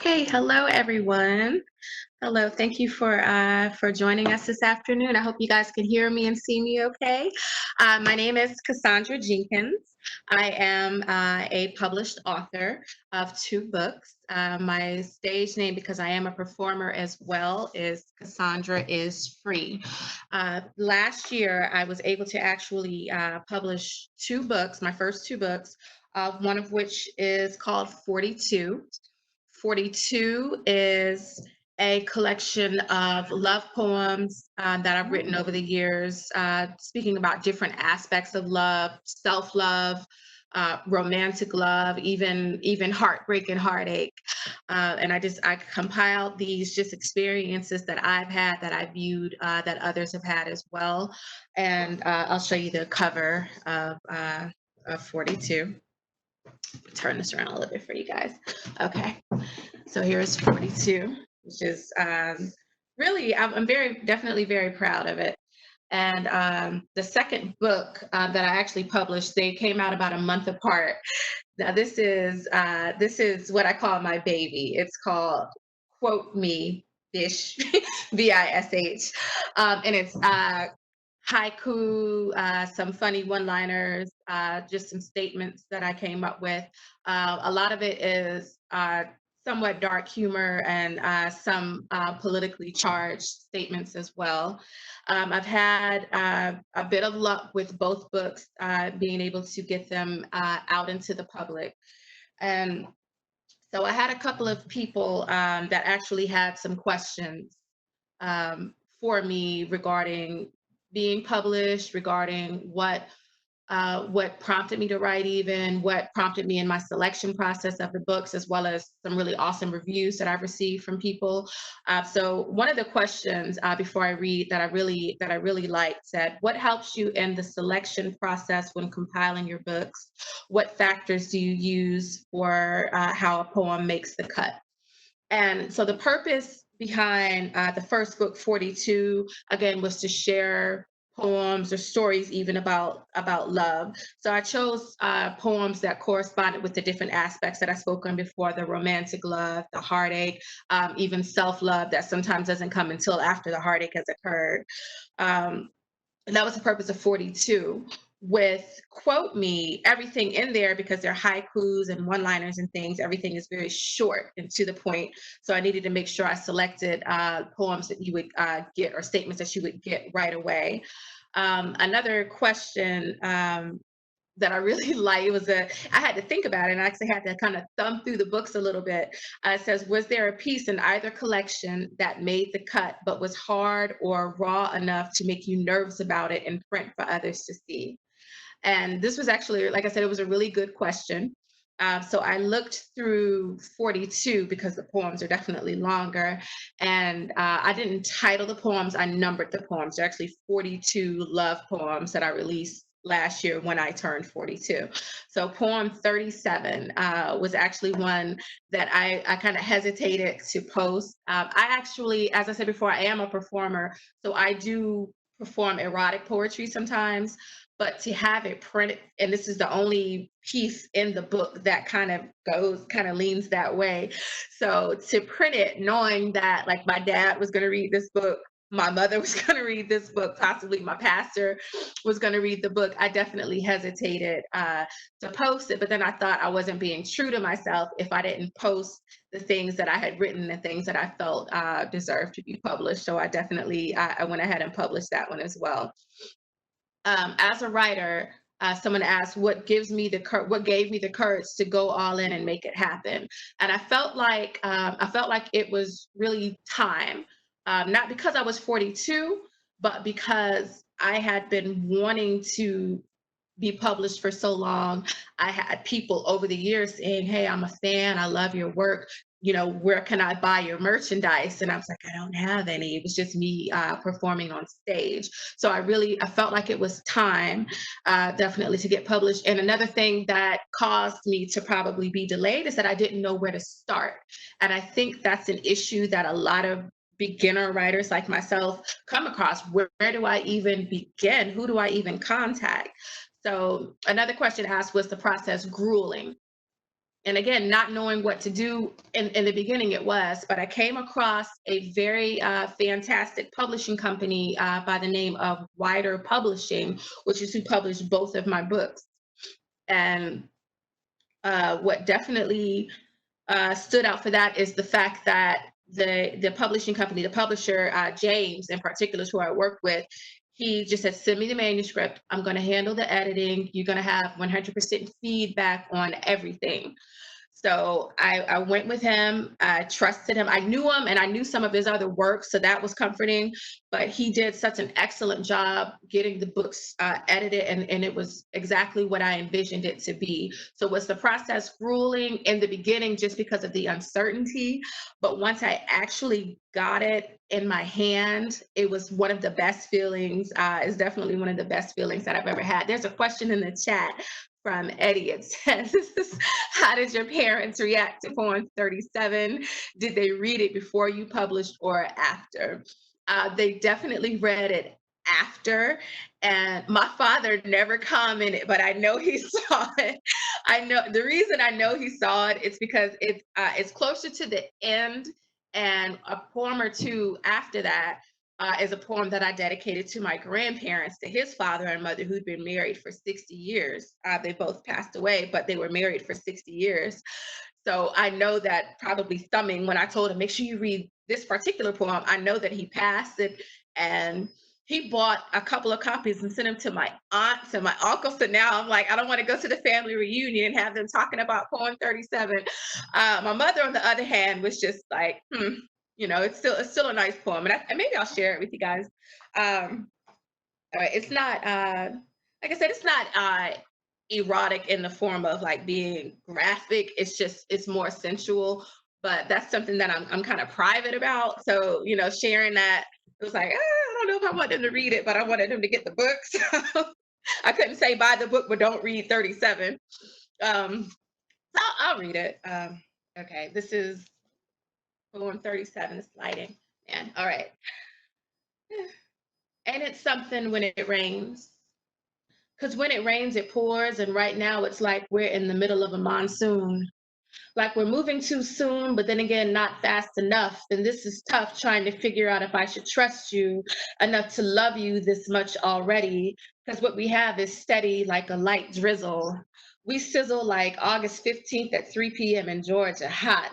Okay, hello everyone. Hello, thank you for joining us this afternoon. I hope you guys can hear me and see me okay. My name is Cassandra Jenkins. I am a published author of two books. My stage name, because I am a performer as well, is Cassandra IsFree. Last year, I was able to actually publish two books, my first two books, one of which is called 42. 42 is a collection of love poems that I've written over the years, speaking about different aspects of love, self-love, romantic love, even heartbreak and heartache. And I compiled these just experiences that I've had, that I viewed, that others have had as well. And I'll show you the cover of 42. Turn this around a little bit for you guys. Okay. So here's 42, which is really, I'm very, definitely very proud of it. And the second book that I actually published, they came out about a month apart. Now this is what I call my baby. It's called Quote Me Bish, Bish, and it's haiku, some funny one-liners, just some statements that I came up with. A lot of it is somewhat dark humor and some politically charged statements as well. I've had a bit of luck with both books, being able to get them out into the public. And so I had a couple of people that actually had some questions for me regarding being published, regarding what prompted me to write, even what prompted me in my selection process of the books, as well as some really awesome reviews that I've received from people. So one of the questions before I read that I really liked said, "What helps you in the selection process when compiling your books? What factors do you use for how a poem makes the cut?" And so the purpose behind the first book, 42, again, was to share poems or stories even about love. So I chose poems that corresponded with the different aspects that I spoke on before: the romantic love, the heartache, even self-love that sometimes doesn't come until after the heartache has occurred. Um, and that was the purpose of 42. With Quote Me, everything in there, because they're haikus and one liners and things, everything is very short and to the point. So I needed to make sure I selected poems that you would get, or statements that you would get right away. Another question that I really like, I had to think about it, and I actually had to kind of thumb through the books a little bit. It says, "Was there a piece in either collection that made the cut but was hard or raw enough to make you nervous about it in print for others to see?" And this was actually, like I said, it was a really good question. So I looked through 42 because the poems are definitely longer. And I didn't title the poems, I numbered the poems. There are actually 42 love poems that I released last year when I turned 42. So poem 37 was actually one that I kind of hesitated to post. I actually, as I said before, I am a performer. So I do perform erotic poetry sometimes, but to have it printed, and this is the only piece in the book that kind of leans that way. So to print it, knowing that like my dad was going to read this book, my mother was going to read this book, possibly my pastor was going to read the book, I definitely hesitated to post it. But then I thought I wasn't being true to myself if I didn't post the things that I had written, the things that I felt deserved to be published. So I went ahead and published that one as well. As a writer, someone asked what gave me the courage to go all in and make it happen. And I felt like it was really time, not because I was 42, but because I had been wanting to be published for so long. I had people over the years saying, "Hey, I'm a fan. I love your work. Where can I buy your merchandise?" And I was like, "I don't have any." It was just me performing on stage. So I felt like it was time, definitely, to get published. And another thing that caused me to probably be delayed is that I didn't know where to start. And I think that's an issue that a lot of beginner writers like myself come across. Where do I even begin? Who do I even contact? So another question asked, was the process grueling? and again, not knowing what to do in the beginning, it was, but I came across a very fantastic publishing company by the name of Wider Publishing, which is who published both of my books. And what definitely stood out for that is the fact that the publishing company, the publisher, James in particular, is who I work with. He just said, send me the manuscript. I'm going to handle the editing. You're going to have 100% feedback on everything. So I went with him. I trusted him. I knew him and I knew some of his other work. So that was comforting. But he did such an excellent job getting the books edited. And it was exactly what I envisioned it to be. So was the process grueling in the beginning just because of the uncertainty? But once I actually got it in my hand, it was one of the best feelings. It's definitely one of the best feelings that I've ever had. There's a question in the chat from Eddie. It says, how did your parents react to Poem 37? Did they read it before you published or after? They definitely read it after, and my father never commented, but I know he saw it. I know the reason I know he saw it is because it's closer to the end, and a poem or two after that is a poem that I dedicated to my grandparents, to his father and mother, who'd been married for 60 years. They both passed away, but they were married for 60 years. So I know that probably thumbing when I told him, make sure you read this particular poem, I know that he passed it. And he bought a couple of copies and sent them to my aunts and my uncles. So now I'm like, I don't want to go to the family reunion and have them talking about Poem 37. My mother, on the other hand, was just like, it's still a nice poem, and maybe I'll share it with you guys. It's not like I said, it's not erotic in the form of like being graphic. It's more sensual, but that's something that I'm kind of private about. So sharing that, it was like, I don't know if I want them to read it, but I wanted them to get the book. So I couldn't say buy the book, but don't read 37. So I'll read it. Okay, this is Poem 37. It's lighting. Man, all right. Ain't it something when it rains? Because when it rains, it pours, and right now it's like we're in the middle of a monsoon. Like we're moving too soon, but then again, not fast enough. And this is tough trying to figure out if I should trust you enough to love you this much already. Because what we have is steady like a light drizzle. We sizzle like August 15th at 3 p.m. in Georgia, hot.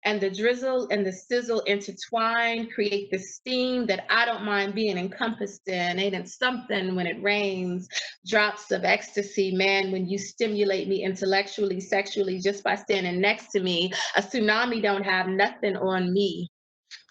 And the drizzle and the sizzle intertwine, create the steam that I don't mind being encompassed in. Ain't it something when it rains? Drops of ecstasy, man, when you stimulate me intellectually, sexually, just by standing next to me. A tsunami don't have nothing on me.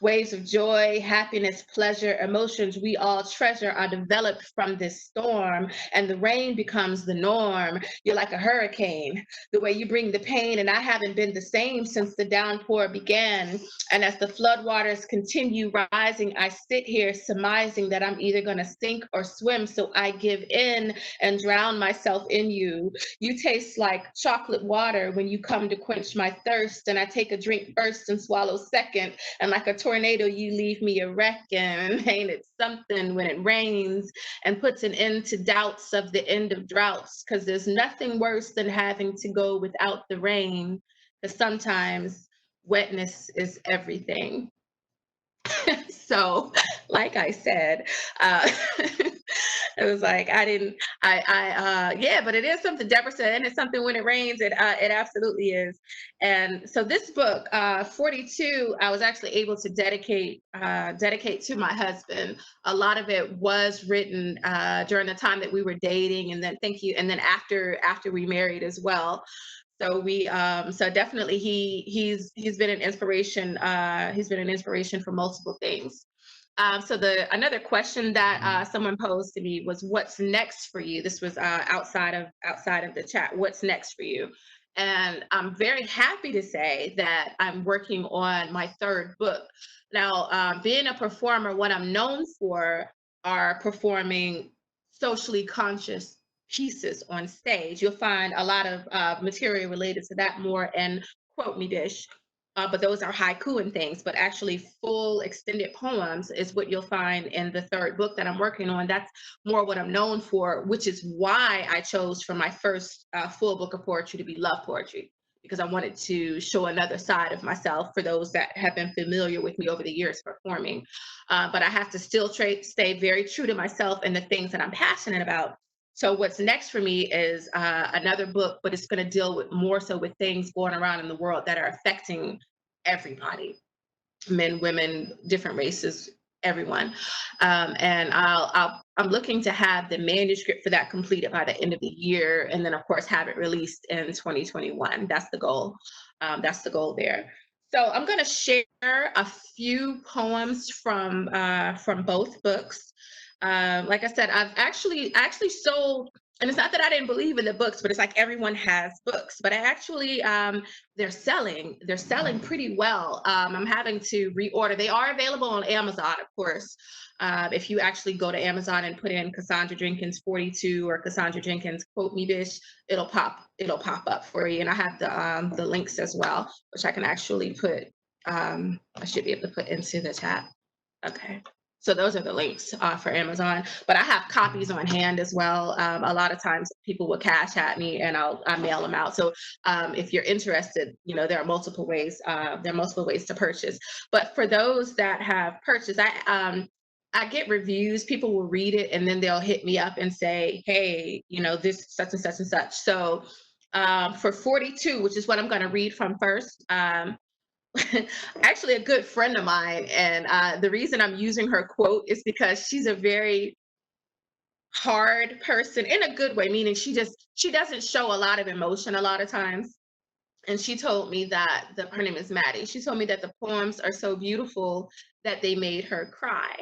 Waves of joy, happiness, pleasure, emotions we all treasure are developed from this storm, and the rain becomes the norm. You're like a hurricane, the way you bring the pain, and I haven't been the same since the downpour began. And as the floodwaters continue rising, I sit here surmising that I'm either going to sink or swim, so I give in and drown myself in you. You taste like chocolate water when you come to quench my thirst, and I take a drink first and swallow second, and like a tornado, you leave me a wreck. And ain't it something when it rains and puts an end to doubts of the end of droughts? Because there's nothing worse than having to go without the rain, because sometimes wetness is everything. So, like I said, it was like yeah, but it is something. Deborah said, and it's something when it rains. It absolutely is. And so this book, 42, I was actually able to dedicate to my husband. A lot of it was written during the time that we were dating, and then and then after we married as well. So so definitely he's been an inspiration. He's been an inspiration for multiple things. So another question that someone posed to me was, "What's next for you?" This was outside of the chat. What's next for you? And I'm very happy to say that I'm working on my third book. Now, being a performer, what I'm known for are performing socially conscious pieces on stage. You'll find a lot of material related to that more in Quote Me Bish, but those are haiku and things. But actually, full extended poems is what you'll find in the third book that I'm working on. That's more what I'm known for, which is why I chose for my first full book of poetry to be love poetry, because I wanted to show another side of myself for those that have been familiar with me over the years performing. But I have to still stay very true to myself and the things that I'm passionate about. So what's next for me is another book, but it's going to deal with more so with things going around in the world that are affecting everybody, men, women, different races, everyone. And I'm looking to have the manuscript for that completed by the end of the year, and then of course have it released in 2021. That's the goal. That's the goal there. So I'm going to share a few poems from both books. Like I said, I've actually sold, and it's not that I didn't believe in the books, but it's like everyone has books. But I actually they're selling pretty well. I'm having to reorder. They are available on Amazon, of course. If you actually go to Amazon and put in Cassandra Jenkins 42 or Cassandra Jenkins quote me bish, it'll pop up for you. And I have the links as well, which I can actually put. I should be able to put into the chat. Okay. So those are the links for Amazon, but I have copies on hand as well. A lot of times people will cash at me and I mail them out. So if you're interested, there are multiple ways. There are multiple ways to purchase. But for those that have purchased, I get reviews. People will read it and then they'll hit me up and say, hey, this such and such and such. So for 42, which is what I'm going to read from first. Actually a good friend of mine, and the reason I'm using her quote is because she's a very hard person in a good way, meaning she doesn't show a lot of emotion a lot of times. And she told me that her name is Maddie. She told me that the poems are so beautiful that they made her cry.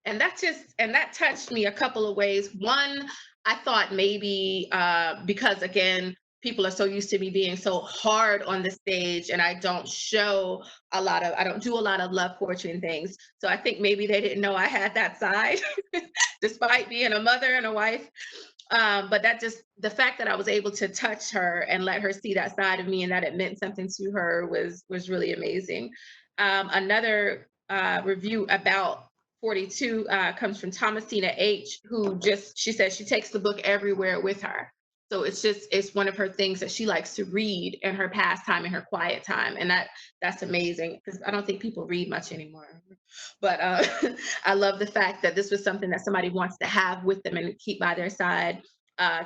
And that touched me a couple of ways. One, I thought maybe because again, people are so used to me being so hard on the stage, and I don't do a lot of love poetry and things. So I think maybe they didn't know I had that side, despite being a mother and a wife. But the fact that I was able to touch her and let her see that side of me and that it meant something to her was really amazing. Another review about 42 comes from Thomasina H, she says she takes the book everywhere with her. So it's one of her things that she likes to read in her pastime, in her quiet time. And that's amazing because I don't think people read much anymore. But I love the fact that this was something that somebody wants to have with them and keep by their side.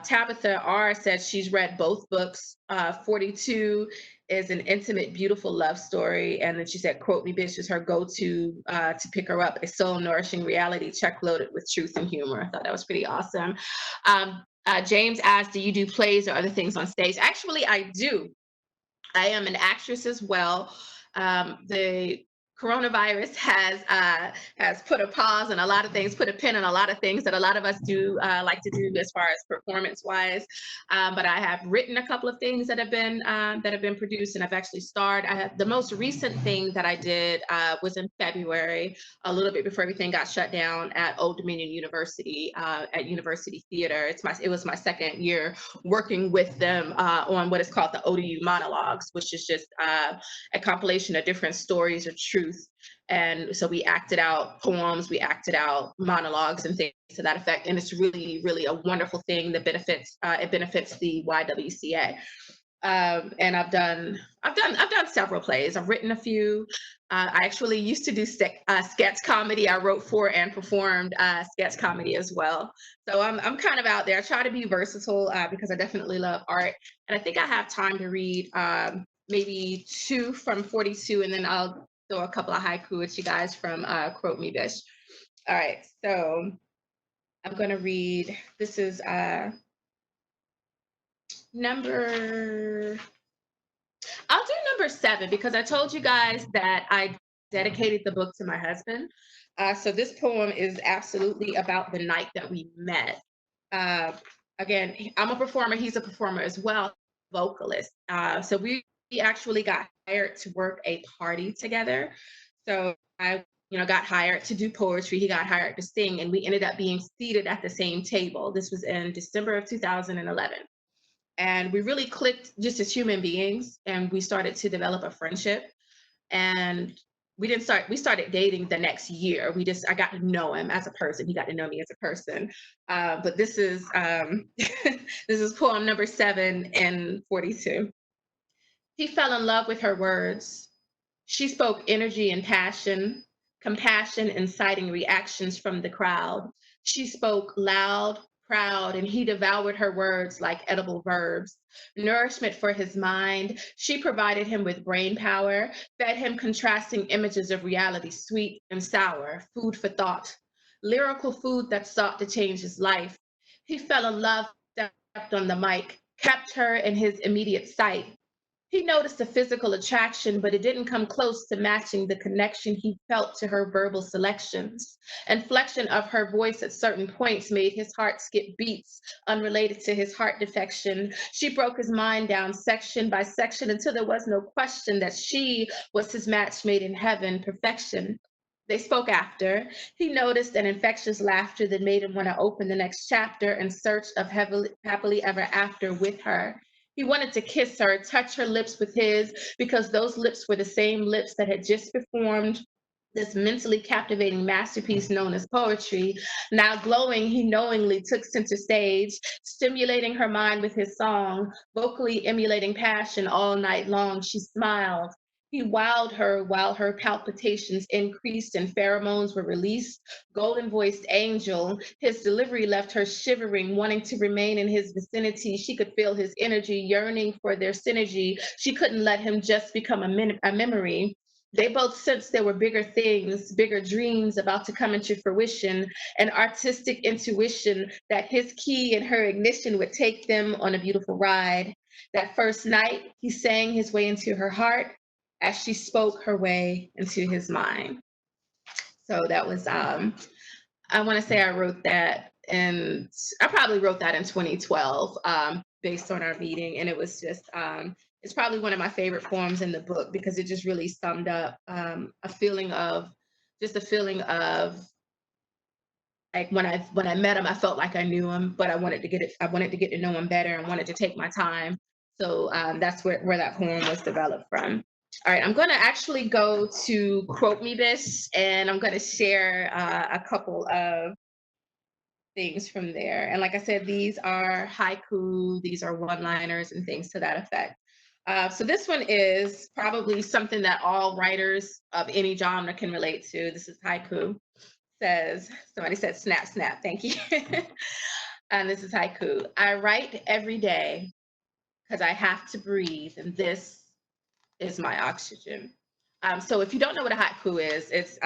Tabitha R said she's read both books. 42 is an intimate, beautiful love story. And then she said, quote me bish is her go-to to pick her up. A soul-nourishing reality check loaded with truth and humor. I thought that was pretty awesome. James asked, do you do plays or other things on stage? Actually, I do. I am an actress as well. The coronavirus has put a pause on a lot of things, put a pin on a lot of things that a lot of us do like to do as far as performance wise. But I have written a couple of things that have been produced, and I've actually starred. The most recent thing that I did was in February, a little bit before everything got shut down at Old Dominion University at University Theater. It was my second year working with them on what is called the ODU monologues, which is just a compilation of different stories of truth. And so we acted out poems, we acted out monologues and things to that effect. And it's really, really a wonderful thing that benefits the YWCA. And I've done several plays. I've written a few. I actually used to do sketch comedy. I wrote for and performed sketch comedy as well. So I'm kind of out there. I try to be versatile because I definitely love art. And I think I have time to read maybe 2 from 42, and then I'll throw a couple of haiku at you guys from Quote Me Bish. All right, so I'm going to read. This is I'll do number 7 because I told you guys that I dedicated the book to my husband. So this poem is absolutely about the night that we met. Again, I'm a performer. He's a performer as well, vocalist. So we actually got hired to work a party together. So I, got hired to do poetry. He got hired to sing, and we ended up being seated at the same table. This was in December of 2011. And we really clicked just as human beings, and we started to develop a friendship. And we started dating the next year. I got to know him as a person. He got to know me as a person. But this is this is poem number 7 in 42. He fell in love with her words. She spoke energy and passion, compassion, inciting reactions from the crowd. She spoke loud, proud, and he devoured her words like edible verbs. Nourishment for his mind, she provided him with brain power, fed him contrasting images of reality, sweet and sour, food for thought, lyrical food that sought to change his life. He fell in love, stepped on the mic, kept her in his immediate sight. He noticed a physical attraction, but it didn't come close to matching the connection he felt to her verbal selections. Inflection of her voice at certain points made his heart skip beats unrelated to his heart defection. She broke his mind down section by section until there was no question that she was his match made in heaven, perfection. They spoke after. He noticed an infectious laughter that made him want to open the next chapter in search of happily ever after with her. He wanted to kiss her, touch her lips with his, because those lips were the same lips that had just performed this mentally captivating masterpiece known as poetry. Now glowing, he knowingly took center stage, stimulating her mind with his song, vocally emulating passion all night long. She smiled. He wowed her while her palpitations increased and pheromones were released. Golden voiced angel, his delivery left her shivering, wanting to remain in his vicinity. She could feel his energy, yearning for their synergy. She couldn't let him just become a memory. They both sensed there were bigger things, bigger dreams about to come into fruition, an artistic intuition that his key and her ignition would take them on a beautiful ride. That first night, he sang his way into her heart as she spoke her way into his mind. So that was I want to say I wrote that, and I probably wrote that in 2012, based on our meeting, and it was just it's probably one of my favorite poems in the book because it just really summed up a feeling of a feeling of like when I met him, I felt like I knew him, but I wanted to get to know him better and wanted to take my time. So that's where that poem was developed from. All right, I'm going to actually go to Quote Me Bish, and I'm going to share a couple of things from there. And like I said, these are haiku, these are one-liners and things to that effect. So this one is probably something that all writers of any genre can relate to. This is haiku. Somebody said snap, snap, thank you. And this is haiku. I write every day because I have to breathe, and this is my oxygen. So if you don't know what a haiku is, it's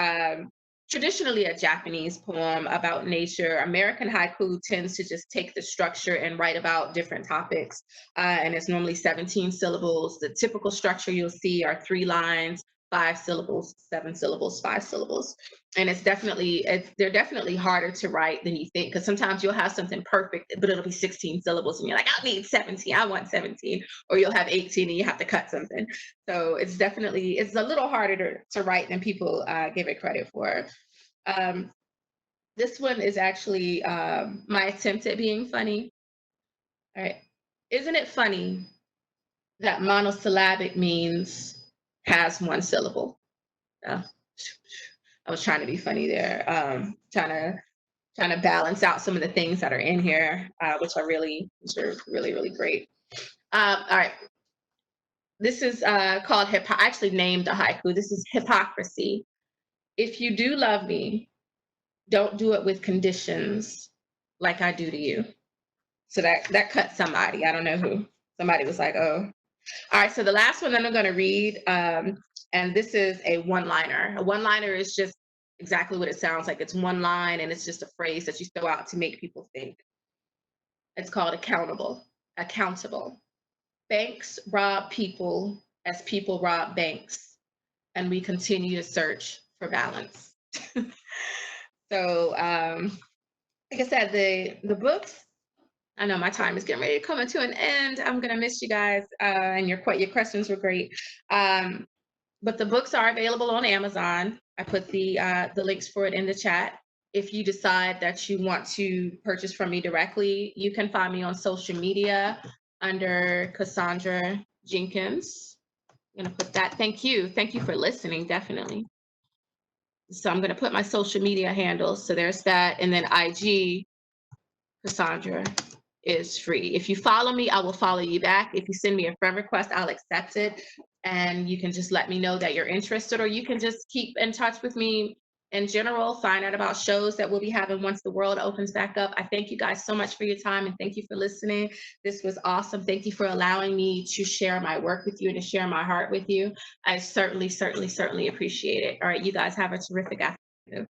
traditionally a Japanese poem about nature. American haiku tends to just take the structure and write about different topics. And it's normally 17 syllables. The typical structure you'll see are 3 lines, 5 syllables, 7 syllables, 5 syllables. And they're definitely harder to write than you think, because sometimes you'll have something perfect, but it'll be 16 syllables and you're like, I need 17, I want 17. Or you'll have 18 and you have to cut something. So it's a little harder to write than people give it credit for. This one is actually my attempt at being funny. All right. Isn't it funny that monosyllabic means has 1 syllable? Uh, I was trying to be funny there, trying to balance out some of the things that are in here, which are really great. All right. This is called I actually named the haiku. This is hypocrisy. If you do love me, don't do it with conditions like I do to you. So that cut somebody. I don't know who. Somebody was like, oh. All right, so the last one that I'm going to read, and this is a one-liner. A one-liner is just exactly what it sounds like. It's one line, and it's just a phrase that you throw out to make people think. It's called accountable. Accountable. Banks rob people as people rob banks, and we continue to search for balance. So, like I said, the books. I know my time is getting ready to come to an end. I'm gonna miss you guys, and your questions were great. But the books are available on Amazon. I put the links for it in the chat. If you decide that you want to purchase from me directly, you can find me on social media under Cassandra Jenkins. I'm gonna put that. Thank you for listening. Definitely. So I'm gonna put my social media handles. So there's that, and then IG Cassandra is free. If you follow me, I will follow you back. If you send me a friend request, I'll accept it. And you can just let me know that you're interested, or you can just keep in touch with me in general, find out about shows that we'll be having once the world opens back up. I thank you guys so much for your time and thank you for listening. This was awesome. Thank you for allowing me to share my work with you and to share my heart with you. I certainly, certainly, certainly appreciate it. All right, you guys have a terrific afternoon.